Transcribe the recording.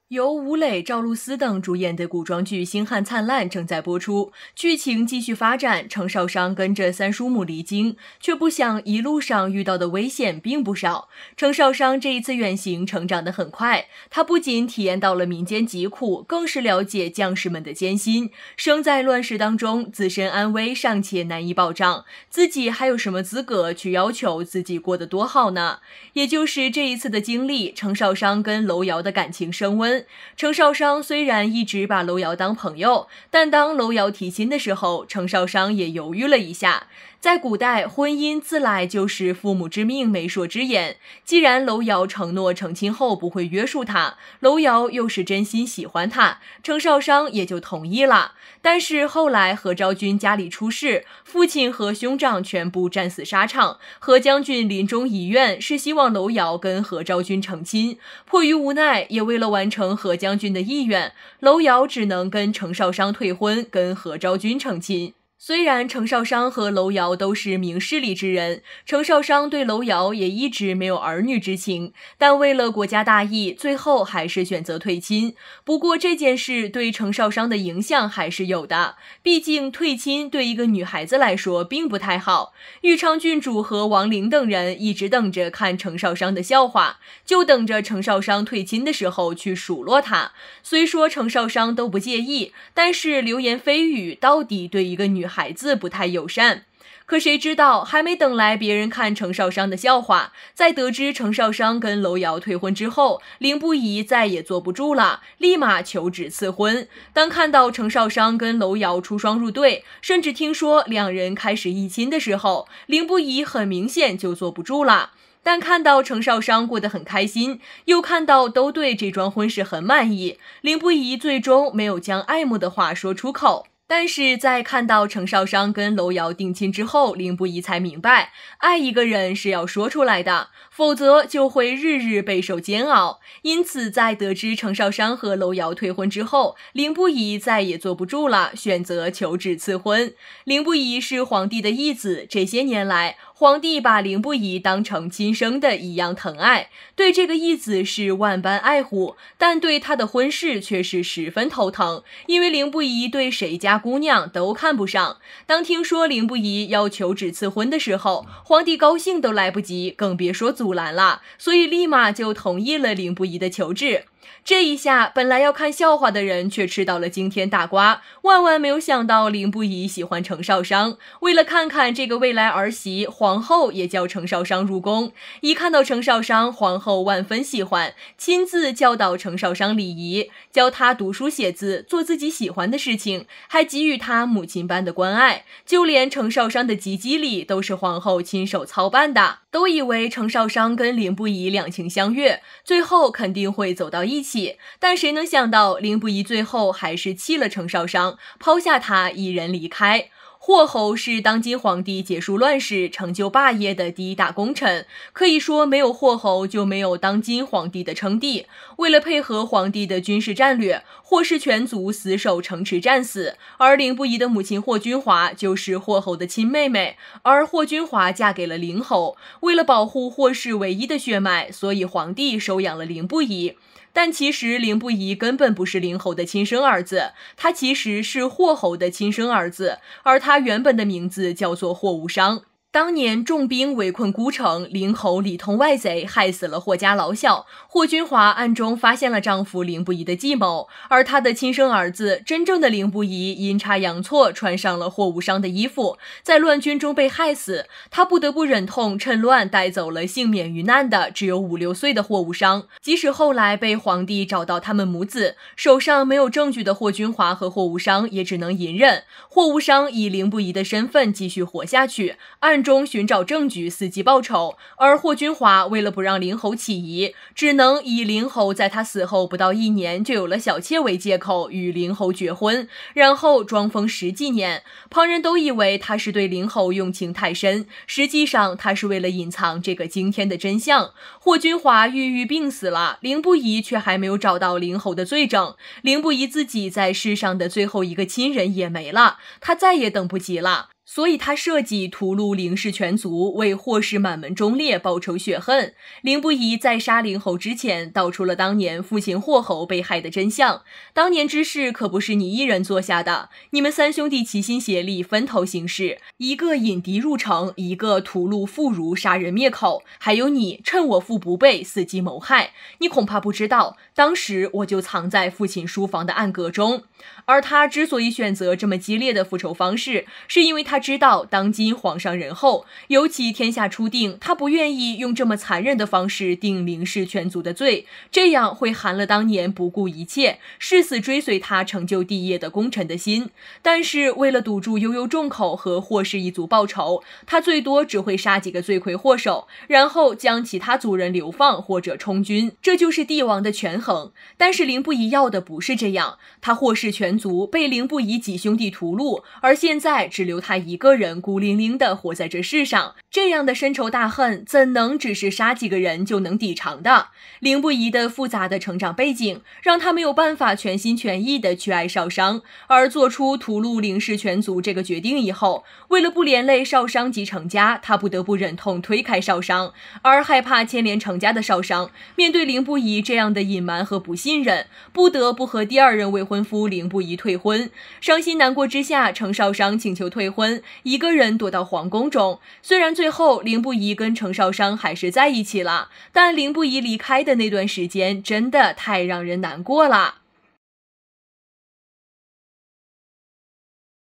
由吴磊、赵露思等主演的古装剧《星汉灿烂》正在播出，剧情继续发展。程少商跟着三叔母离京，却不想一路上遇到的危险并不少。程少商这一次远行成长得很快，他不仅体验到了民间疾苦，更是了解将士们的艰辛。生在乱世当中，自身安危尚且难以保障，自己还有什么资格去要求自己过得多好呢？也就是这一次的经历，程少商跟楼瑶的感情升温。程少商虽然一直把楼瑶当朋友，但当楼瑶提亲的时候，程少商也犹豫了一下。在古代，婚姻自来就是父母之命，媒妁之言。既然楼瑶承诺成亲后不会约束他，楼瑶又是真心喜欢他，程少商也就同意了。但是后来何昭君家里出事，父亲和兄长全部战死沙场，何将军临终遗愿是希望楼瑶跟何昭君成亲。迫于无奈，也为了完成何将军的意愿，楼瑶只能跟程少商退婚，跟何昭君成亲。虽然程少商和楼瑶都是明事理之人，程少商对楼瑶也一直没有儿女之情，但为了国家大义，最后还是选择退亲。不过这件事对程少商的影响还是有的，毕竟退亲对一个女孩子来说并不太好。豫昌郡主和王陵等人一直等着看程少商的笑话，就等着程少商退亲的时候去数落他。虽说程少商都不介意，但是流言蜚语到底对一个女孩子不太友善。可谁知道，还没等来别人看程少商的笑话，在得知程少商跟楼瑶退婚之后，凌不疑再也坐不住了，立马求旨赐婚。当看到程少商跟楼瑶出双入对，甚至听说两人开始议亲的时候，凌不疑很明显就坐不住了。但看到程少商过得很开心，又看到都对这桩婚事很满意，凌不疑最终没有将爱慕的话说出口。但是在看到程少商跟楼瑶定亲之后，凌不疑才明白，爱一个人是要说出来的，否则就会日日备受煎熬。因此在得知程少商和楼瑶退婚之后，凌不疑再也坐不住了，选择求旨赐婚。凌不疑是皇帝的义子，这些年来皇帝把凌不疑当成亲生的一样疼爱，对这个义子是万般爱护，但对他的婚事却是十分头疼，因为凌不疑对谁家姑娘都看不上。当听说凌不疑要求旨赐婚的时候，皇帝高兴都来不及，更别说阻拦了，所以立马就同意了凌不疑的求旨。这一下，本来要看笑话的人却吃到了惊天大瓜，万万没有想到凌不疑喜欢程少商。为了看看这个未来儿媳，皇后也叫程少商入宫。一看到程少商，皇后万分喜欢，亲自教导程少商礼仪，教他读书写字，做自己喜欢的事情，还给予他母亲般的关爱。就连程少商的吉吉礼都是皇后亲手操办的。都以为程少商跟凌不疑两情相悦，最后肯定会走到一起，但谁能想到凌不疑最后还是弃了程少商，抛下他一人离开。霍侯是当今皇帝结束乱世、成就霸业的第一大功臣，可以说没有霍侯就没有当今皇帝的称帝。为了配合皇帝的军事战略，霍氏全族死守城池战死，而凌不疑的母亲霍君华就是霍侯的亲妹妹，而霍君华嫁给了凌侯。为了保护霍氏唯一的血脉，所以皇帝收养了凌不疑。但其实凌不疑根本不是凌侯的亲生儿子，他其实是霍侯的亲生儿子，而他原本的名字叫做霍无伤。当年重兵围困孤城，凌侯里通外贼，害死了霍家老小。霍君华暗中发现了丈夫凌不疑的计谋，而他的亲生儿子真正的凌不疑阴差阳错穿上了霍无伤的衣服，在乱军中被害死。他不得不忍痛趁乱带走了幸免于难的只有5、6岁的霍无伤。即使后来被皇帝找到他们母子，手上没有证据的霍君华和霍无伤也只能隐忍。霍无伤以凌不疑的身份继续活下去，暗中寻找证据，伺机报仇。而霍君华为了不让凌侯起疑，只能以凌侯在他死后不到1年就有了小妾为借口与凌侯绝婚，然后装疯10几年。旁人都以为他是对凌侯用情太深，实际上他是为了隐藏这个惊天的真相。霍君华郁郁病死了，凌不疑却还没有找到凌侯的罪证。凌不疑自己在世上的最后一个亲人也没了，他再也等不及了。所以他设计屠戮凌氏全族，为霍氏满门忠烈报仇雪恨。凌不疑在杀凌侯之前，道出了当年父亲霍侯被害的真相。当年之事可不是你一人做下的，你们三兄弟齐心协力，分头行事，一个引敌入城，一个屠戮妇孺，杀人灭口，还有你趁我父不备，伺机谋害。你恐怕不知道，当时我就藏在父亲书房的暗阁中。而他之所以选择这么激烈的复仇方式，是因为他知道当今皇上仁厚，尤其天下初定，他不愿意用这么残忍的方式定凌氏全族的罪，这样会寒了当年不顾一切誓死追随他成就帝业的功臣的心。但是为了堵住悠悠众口和霍氏一族报仇，他最多只会杀几个罪魁祸首，然后将其他族人流放或者充军，这就是帝王的权衡。但是凌不疑要的不是这样，他霍氏全族被凌不疑几兄弟屠戮，而现在只留他一个人孤零零地活在这世上，这样的深仇大恨怎能只是杀几个人就能抵偿的？凌不疑的复杂的成长背景让他没有办法全心全意地去爱少商，而做出屠戮凌氏全族这个决定以后，为了不连累少商及程家，他不得不忍痛推开少商，而害怕牵连程家的少商面对凌不疑这样的隐瞒和不信任，不得不和第二任未婚夫凌不疑退婚。伤心难过之下，程少商请求退婚，一个人躲到皇宫中。虽然最后凌不疑跟程少商还是在一起了，但凌不疑离开的那段时间真的太让人难过了。